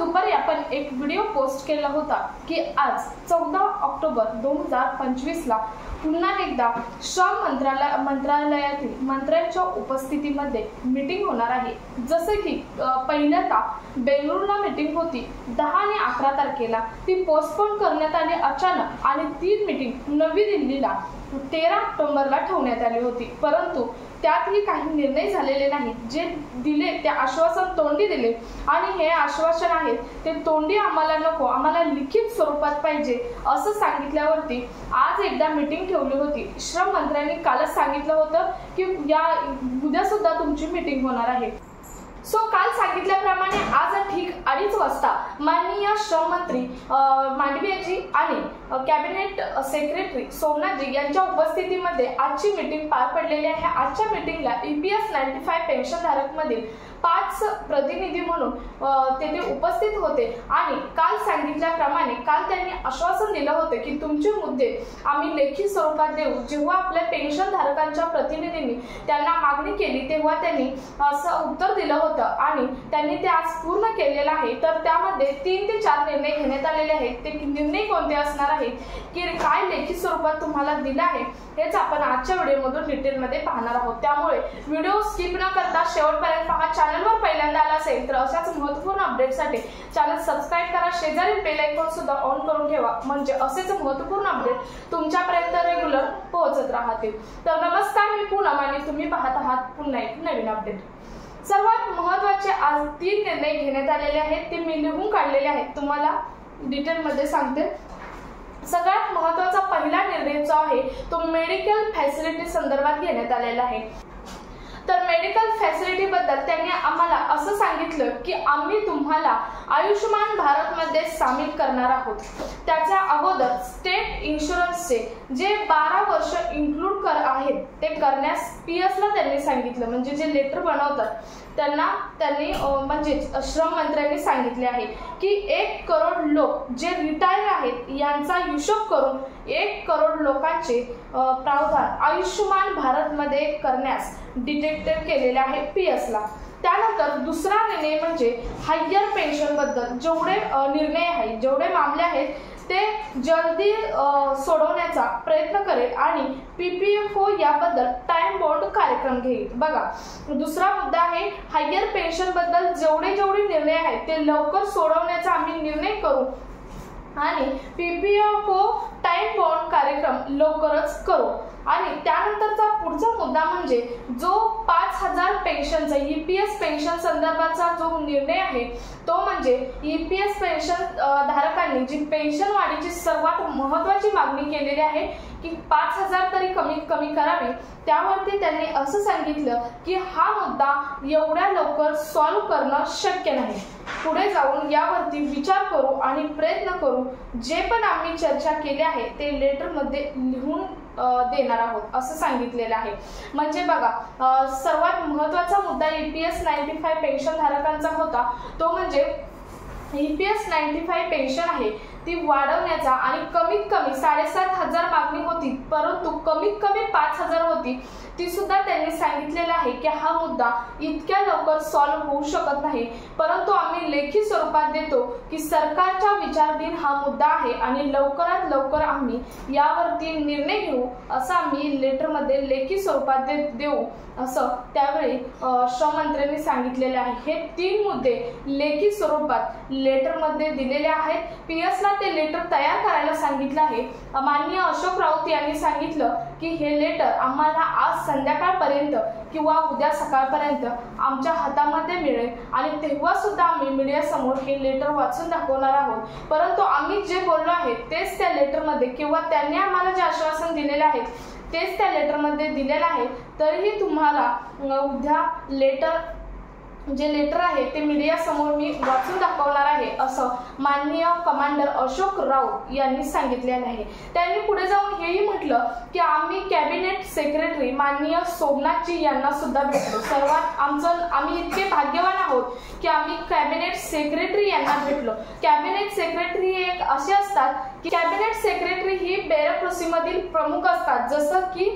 दुपारी आपण एक व्हिडिओ पोस्ट केला होता की आज 14 ऑक्टोबर 2025 ला पुन्हा एकदा श्रम मंत्रालयातील मंत्र्यांच्या उपस्थितीमध्ये मीटिंग होणार आहे। जसे की पहिल्यांदा बेंगळुरूला मीटिंग होती 10 आणि 11 तारखेला, ती पोस्टपोन करण्यात आली अचानक आणि ती मीटिंग नवी दिल्लीला 13 ऑक्टोबरला ठेवण्यात आली होती। परंतु त्यातही काही निर्णय झालेले नाहीत। जे दिले ते आश्वासन तोंडी दिले आणि हे आश्वासन आहेत ते तोंडी आम्हाला नको, आम्हाला लिखित स्वरूपात पाहिजे असं सांगितल्यावरती आज एकदा मीटिंग ठेवली होती। श्रम मंत्र्यांनी कालच सांगितलं होतं की या उद्या सुद्धा तुमची मीटिंग होणार आहे। सो काल सांगितल्याप्रमाणे आज ठीक 2:30 वाजता माननीय श्रम मंत्री मांडवीयजी आणि कॅबिनेट सेक्रेटरी सोमनाथजी यांच्या उपस्थितीमध्ये आजची मीटिंग पार पडलेली आहे। आजच्या मीटिंगला EPS 95 पेन्शनधारक मधील 5 प्रतिनिधी म्हणून तेथे उपस्थित होते आणि काल सांगितल्याप्रमाणे काल त्यांनी आश्वासन दिलं होतं की तुमचे मुद्दे आम्ही लेखी स्वरूपात देऊ। जेव्हा आपल्या पेन्शनधारकांच्या प्रतिनिधींनी त्यांना मागणी केली तेव्हा त्यांनी असं उत्तर दिलं होतं आणि त्यांनी ते आज पूर्ण केलेलं आहे। तर त्यामध्ये 3 ते 4 निर्णय घेण्यात आलेले आहेत। ते निर्णय कोणते असणार आहेत की काय लेखी स्वरूपात तुम्हाला दिलं आहे हेच आपण आजच्या व्हिडिओमधून डिटेलमध्ये पाहणार आहोत। त्यामुळे व्हिडिओ स्किप न करता शेवटपर्यंत पहा। चॅनलवर पहिल्यांदा आला असेल तर अशाच महत्त्वपूर्ण अपडेटसाठी चॅनल सबस्क्राइब करा, शेजारील बेल आयकॉन सुद्धा ऑन करून ठेवा म्हणजे असेच महत्त्वपूर्ण अपडेट तुमच्यापर्यंत रेग्युलर पोहोचत राहतील। तर नमस्कार, मी पूनम आणि तुम्ही पाहत आहात पुन्हा एक नवीन अपडेट। सर्वात महत्त्वाचे आज 3 निर्णय घेण्यात आलेले आहेत, ते मी लिहून काढलेले आहेत, तुम्हाला डिटेलमध्ये सांगते। सगळ्यात महत्त्वाचा पहिला निर्णय जो आहे तो मेडिकल फॅसिलिटी संदर्भात घेण्यात आलेला आहे। तर मेडिकल फॅसिलिटी बद्दल त्यांनी आम्हाला असं सांगितलं की आम्ही तुम्हाला आयुष्यमान भारत मध्ये सामील करणार आहोत। त्याच्या अगोदर स्टेट इन्शुरन्सचे जे 12 वर्ष इन्क्लूड आहेत ते करण्यास PS ला त्यांनी सांगितलं, म्हणजे जे लेटर बनवतात त्यांनी म्हणजे श्रम मंत्र्यांनी सांगितले आहे की 1 करोड लोक जे रिटायर आहेत यांचा हिशोब करून 1 करोड लोकांचे प्रावधान आयुष्यमान भारत मध्ये करण्यास डिटेक्टेड केलेले आहे PS ला। त्यानंतर दुसरा निर्णय म्हणजे हायर पेन्शन बद्दल जेवढे निर्णय आहेत, जेवढे मामले आहेत ते जल्दी सोडवण्याचा प्रयत्न करेल आणि PPFO याबद्दल टाइम बॉन्ड कार्यक्रम घेईल। बघा, दुसरा मुद्दा आहे हायर पेन्शन बद्दल जेवढे निर्णय आहेत ते लवकर सोडवण्याचा आम्ही निर्णय करू आणि PPFO टाइम बॉन्ड कार्यक्रम लवकरच करू। आणि त्यानंतरचा पुढचा मुद्दा म्हणजे जो 5000 पेन्शनचा EPS पेन्शन संदर्भाचा जो निर्णय आहे तो म्हणजे EPS पेन्शन धारकांनी जी पेन्शन वाढीची सर्वात महत्त्वाची मागणी केलेली आहे की 5000 तरी कमीत कमी करावी। त्यावरती त्यांनी असं सांगितलं की हा मुद्दा एवढ्या लवकर सॉल्व्ह करणं शक्य नाही, पुढे जाऊन यावरती विचार करू आणि प्रयत्न करू। जे पण आम्ही चर्चा केली आहे ते लेटर मध्ये लिहून देणार आहोत असं सांगितलेलं आहे। म्हणजे बघा, सर्वात महत्त्वाचा मुद्दा EPS 95 पेन्शन धारकांचा होता, तो म्हणजे EPS 95 पेन्शन आहे ती वाढवण्याचा आणि कमीत कमी 7500 मागणी होती परंतु कमीत कमी 5000 होती, ती सुद्धा त्यांनी सांगितलेलं आहे की हा मुद्दा इतक्या लवकर सॉल्व्ह होऊ शकत नाही, परंतु आम्ही लेखी स्वरूपात देतो की सरकारच्या विचाराधीन हा मुद्दा आहे आणि लवकरात लवकर आम्ही यावरती निर्णय घेऊ असं आम्ही लेटरमध्ये लेखी स्वरूपात देऊ असं त्यावेळी श्रम मंत्र्यांनी सांगितलेले आहे। हे 3 मुद्दे लेखी स्वरूपात लेटरमध्ये दिलेले आहेत। PS ला ते लेटर तयार करायला सांगितलं आहे। माननीय अशोक राऊत यांनी सांगितलं की हे लेटर आम्हाला आज संध्याकाळपर्यंत किंवा उद्या सकाळपर्यंत आमच्या हातामध्ये मिळेल आणि तेव्हा सुद्धा आम्ही मीडिया समोर हे लेटर वाचून दाखवणार आहोत। परंतु आम्ही जे बोललो आहे तेच त्या लेटरमध्ये किंवा त्यांनी आम्हाला जे आश्वासन दिलेले आहे तेच त्या लेटरमध्ये दिलेलं आहे। तरीही तुम्हाला उद्या जे लेटर आहे ते मीडिया समोर मी वाचून दाखवणार आहे असं माननीय कमांडर अशोक राऊत यांनी सांगितलेलं आहे। त्यांनी पुढे जाऊन हेही म्हटलं की आम्ही कॅबिनेट सेक्रेटरी माननीय सोमनाथजी यांना सुद्धा भेटलो। सर्वात आम्ही इतके भाग्यवान आहोत की आम्ही कॅबिनेट सेक्रेटरी यांना भेटलो। कॅबिनेट सेक्रेटरी हे एक असे असतात की कॅबिनेट सेक्रेटरी ही ब्युरोक्रसीमधील प्रमुख असतात, जसं की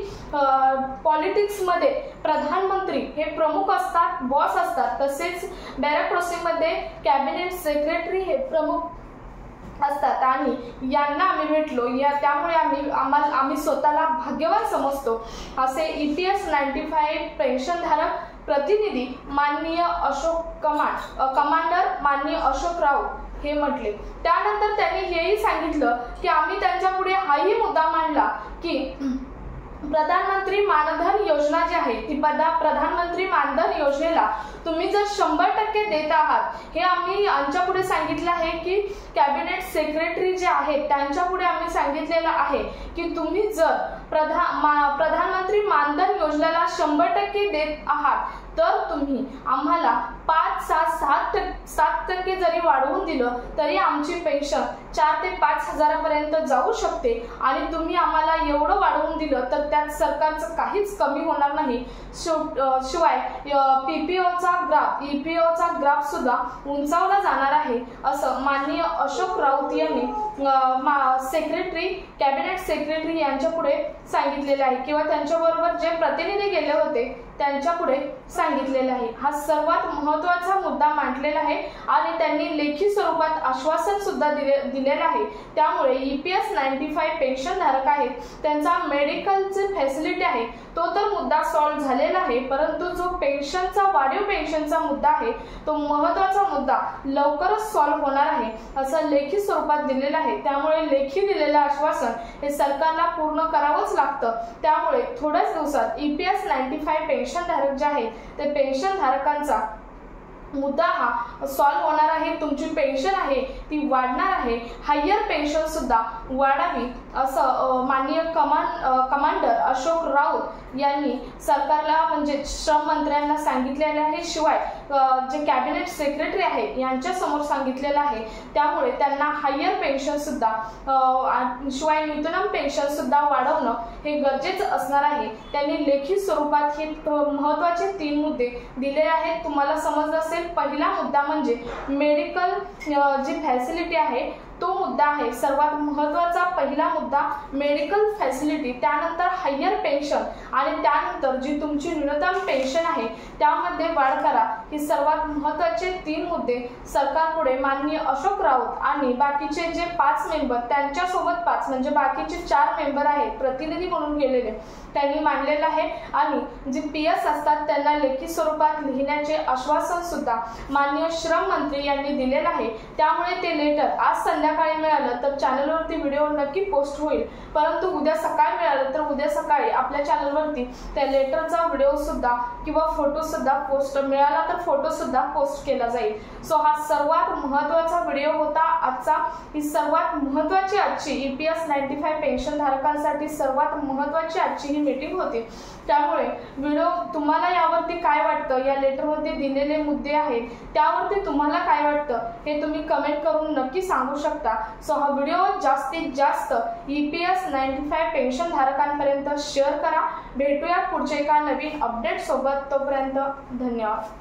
पॉलिटिक्स मध्ये प्रधानमंत्री हे प्रमुख असतात, बॉस असतात, तसेच ब्युरोक्रसीमध्ये कॅबिनेट सेक्रेटरी हे प्रमुख असतात आणि यांना आम्ही भेटलो। त्यामुळे आम्ही स्वतःला भाग्यवान समजतो, असे EPS 95 पेन्शनधारक प्रतिनिधी माननीय कमांडर माननीय अशोक राऊत हे म्हटले। त्यानंतर त्यांनी हेही सांगितलं की आम्ही त्यांच्यापुढे हाही मुद्दा मांडला की प्रधानमंत्री मानधन योजना जी आहे ती प्रधानमंत्री मानधन योजनेला तुम्ही जर 100% देत आहात, हे आम्ही यांच्यापुढे सांगितलं आहे की कॅबिनेट सेक्रेटरी जे आहेत त्यांच्यापुढे आम्ही सांगितलेलं आहे की तुम्ही जर प्रधानमंत्री मानधन योजनेला 100% देत आहात तर तुम्ही आम्हाला 5, 6, 7% जरी वाढवून दिलं तरी आमची पेन्शन 4 ते 5 हजारापर्यंत जाऊ शकते आणि तुम्ही आम्हाला एवढं वाढवून दिलं तर त्यात सरकारचं काहीच कमी होणार नाही। शिवाय EPOचा ग्राफ सुद्धा उंचावला जाणार आहे, असं माननीय अशोक राऊत यांनी कॅबिनेट सेक्रेटरी यांच्या पुढे सांगितलेले आहे किंवा त्यांच्याबरोबर जे प्रतिनिधी गेले होते त्यांच्या पुढे सांगितलेले आहे। हा सर्वात महत्त्वाचा मुद्दा मांडलेला आहे आणि त्यांनी लेखी स्वरूपात आश्वासन सुद्धा दिलेलं आहे। त्यामुळे EPS 95 पेन्शनधारक आहेत त्यांचा मेडिकलची फॅसिलिटी आहे तो तर मुद्दा सॉल्व्ह झालेला आहे, परंतु जो पेन्शनचा वाढीव पेन्शनचा मुद्दा आहे तो महत्त्वाचा मुद्दा लवकरच सॉल्व्ह होणार आहे असं लेखी स्वरूपात दिलेलं आहे। त्यामुळे लेखी दिलेलं आश्वासन हे सरकारला पूर्ण करावंच लागतं। त्यामुळे थोड्याच दिवसात EPS 95 पेन्शनधारक जे आहेत ते पेन्शनधारकांचा मुद्दा हा सॉल्व्ह होणार आहे। तुमची पेन्शन आहे ती वाढणार आहे, हायर पेन्शन सुद्धा वाढावी असं माननीय कमांडर अशोक राऊत यांनी सरकारला म्हणजे श्रम मंत्र्यांना सांगितलेले आहे। शिवाय जे कॅबिनेट सेक्रेटरी आहे यांच्या समोर सांगितलेलं आहे। त्यामुळे त्यांना हायर पेन्शन सुद्धा शिवाय न्यूनतम पेन्शन सुद्धा वाढवणं हे गरजेचं असणार आहे। त्यांनी लेखी स्वरूपात हे महत्त्वाचे 3 मुद्दे दिलेले आहेत। तुम्हाला समजलं असेल, पहिला मुद्दा म्हणजे मेडिकल जी फॅसिलिटी आहे तो मुद्दा आहे सर्वात महत्त्वाचा पहिला मुद्दा, मेडिकल फॅसिलिटी, त्यानंतर हायर पेन्शन आणि त्यानंतर जी तुमची न्यूनतम पेन्शन आहे त्यामध्ये वाढ करा। ही सर्वात महत्त्वाचे 3 मुद्दे सरकारपुढे माननीय अशोक राऊत आणि बाकीचे जे 5 मेंबर त्यांच्यासोबत 5 म्हणजे बाकीचे 4 मेंबर आहेत प्रतिनिधी म्हणून गेलेले त्यांनी मांडलेलं आहे आणि जे PS असतात त्यांना लेखी स्वरूपात लिहिण्याचे आश्वासन सुद्धा माननीय श्रम मंत्री यांनी दिलेलं आहे। त्यामुळे ते लेटर आज संध्याकाळी मिळालं तर चॅनलवरती व्हिडिओ नक्की पोस्ट होईल, परंतु उद्या सकाळी मिळालं तर उद्या सकाळी आपल्या चॅनलवरती त्या लेटरचा व्हिडिओ सुद्धा किंवा फोटो सुद्धा पोस्ट मिळाला तर फोटो सुद्धा पोस्ट केला जाईल। सो हा सर्वात महत्त्वाचा व्हिडिओ होता आजचा। ही सर्वात महत्त्वाची आजची EPS 95 पेन्शनधारकांसाठी सर्वात महत्त्वाची आजची ही मीटिंग होती। त्यामुळे व्हिडिओ तुम्हाला यावरती काय वाटतं, या लेटरमध्ये दिलेले मुद्दे आहेत त्यावरती तुम्हाला काय वाटतं हे तुम्ही कमेंट करून नक्की सांगू शकता। सो हा व्हिडिओ जास्तीत जास्त EPS 95 पेन्शनधारकांपर्यंत शेअर करा। भेटूया पुढच्या एका नवीन अपडेट सोबत, तोपर्यंत धन्यवाद।